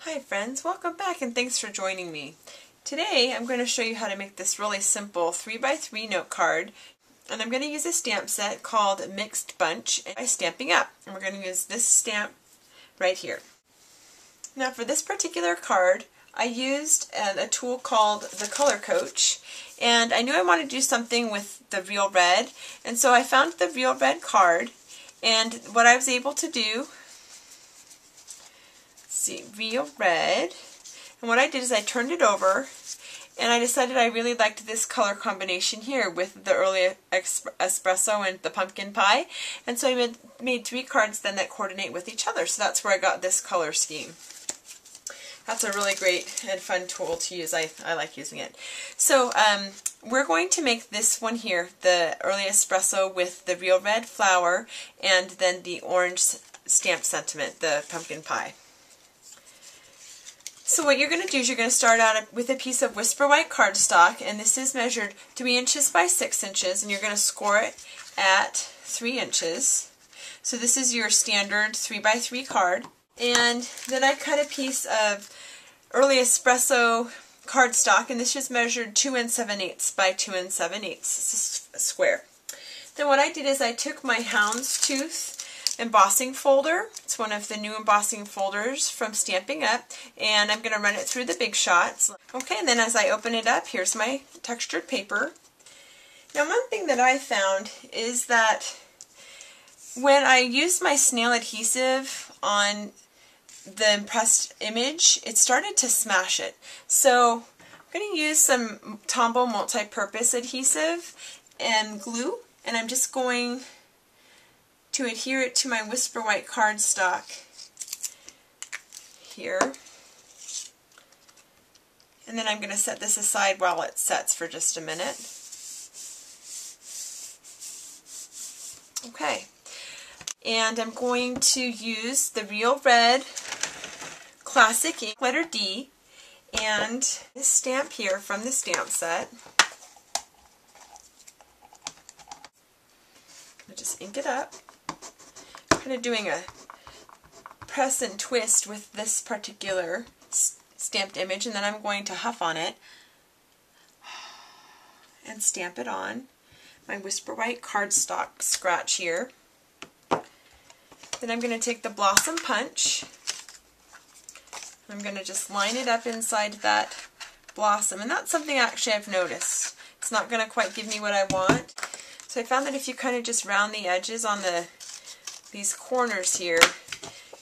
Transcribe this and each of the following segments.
Hi friends, welcome back and thanks for joining me. Today I'm going to show you how to make this really simple 3x3 note card, and I'm going to use a stamp set called Mixed Bunch by Stampin' Up, and we're going to use this stamp right here. Now for this particular card I used a tool called the Color Coach, and I knew I wanted to do something with the real red, and so I found the real red card, and what I was able to do, real red, and what I did is I turned it over and I decided I really liked this color combination here with the early espresso and the pumpkin pie, and so I made 3 cards then that coordinate with each other, so that's where I got this color scheme. That's a really great and fun tool to use. I like using it. So we're going to make this one here, the early espresso with the real red flower and then the orange stamp sentiment, the pumpkin pie. So what you're going to do is you're going to start out with a piece of Whisper White cardstock, and this is measured 3 inches by 6 inches, and you're going to score it at 3 inches. So this is your standard 3x3 card. And then I cut a piece of early espresso cardstock, and this is measured 2 7/8 by 2 7/8 square. Then what I did is I took my houndstooth embossing folder. It's one of the new embossing folders from Stampin' Up, and I'm going to run it through the Big Shots. Okay, and then as I open it up, here's my textured paper. Now one thing that I found is that when I used my snail adhesive on the impressed image, it started to smash it. So I'm going to use some Tombow multi-purpose adhesive and glue, and I'm just going to adhere it to my Whisper White cardstock here. And then I'm going to set this aside while it sets for just a minute. Okay. And I'm going to use the Real Red Classic ink, letter D, and this stamp here from the stamp set. I'll just ink it up. Kind of doing a press and twist with this particular stamped image, and then I'm going to huff on it and stamp it on my Whisper White cardstock scratch here. Then I'm going to take the Blossom Punch. I'm going to just line it up inside that blossom, and that's something actually I've noticed. It's not going to quite give me what I want. So I found that if you kind of just round the edges on these corners here,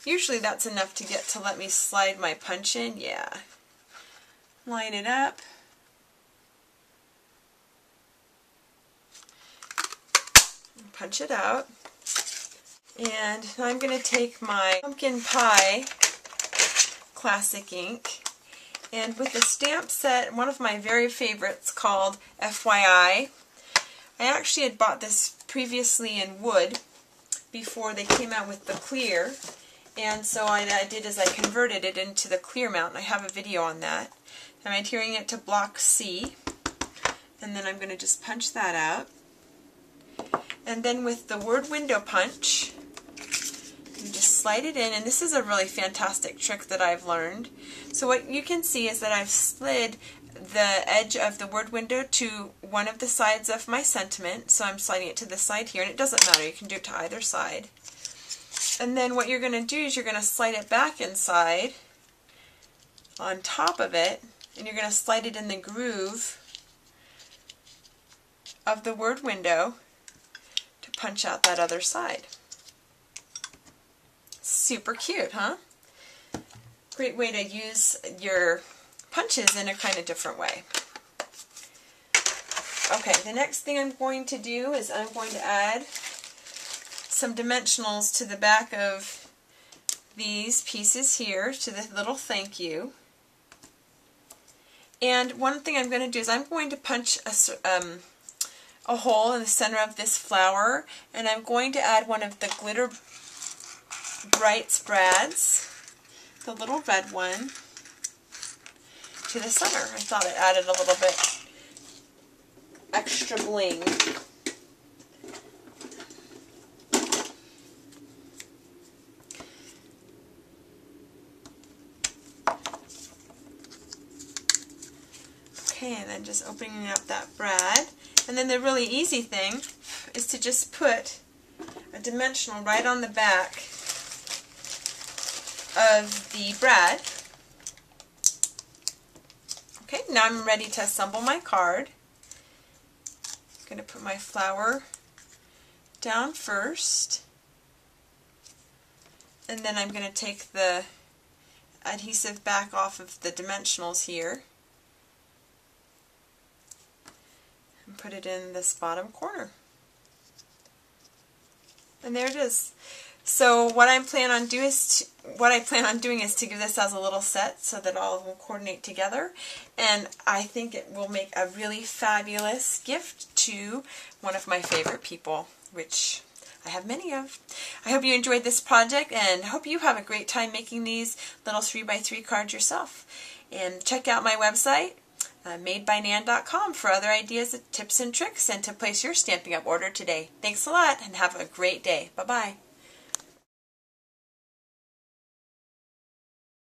usually that's enough to let me slide my punch in. Yeah. Line it up. Punch it out. And now I'm going to take my Pumpkin Pie Classic ink, and with the stamp set, one of my very favorites called FYI. I actually had bought this previously in wood before they came out with the clear, and so what I did is I converted it into the clear mount, and I have a video on that. I'm adhering it to block C, and then I'm going to just punch that out. And then with the word window punch, you just slide it in, and this is a really fantastic trick that I've learned. So what you can see is that I've slid the edge of the word window to one of the sides of my sentiment, so I'm sliding it to this side here, and it doesn't matter, you can do it to either side. And then what you're going to do is you're going to slide it back inside on top of it, and you're going to slide it in the groove of the word window to punch out that other side. Super cute, huh? Great way to use your punches in a kind of different way. Okay, the next thing I'm going to do is I'm going to add some dimensionals to the back of these pieces here, to the little thank you. And one thing I'm going to do is I'm going to punch a hole in the center of this flower, and I'm going to add one of the Glitter Bright Sprads, the little red one, to the center. I thought it added a little bit extra bling. Okay, and then just opening up that brad. And then the really easy thing is to just put a dimensional right on the back of the brad. Okay, now I'm ready to assemble my card. I'm going to put my flower down first. And then I'm going to take the adhesive back off of the dimensionals here and put it in this bottom corner. And there it is. So what I plan on doing is to give this as a little set so that all of them coordinate together, and I think it will make a really fabulous gift to one of my favorite people, which I have many of. I hope you enjoyed this project and hope you have a great time making these little 3x3 cards yourself. And check out my website, madebynan.com, for other ideas, tips, and tricks, and to place your Stampin' Up! Order today. Thanks a lot and have a great day. Bye-bye.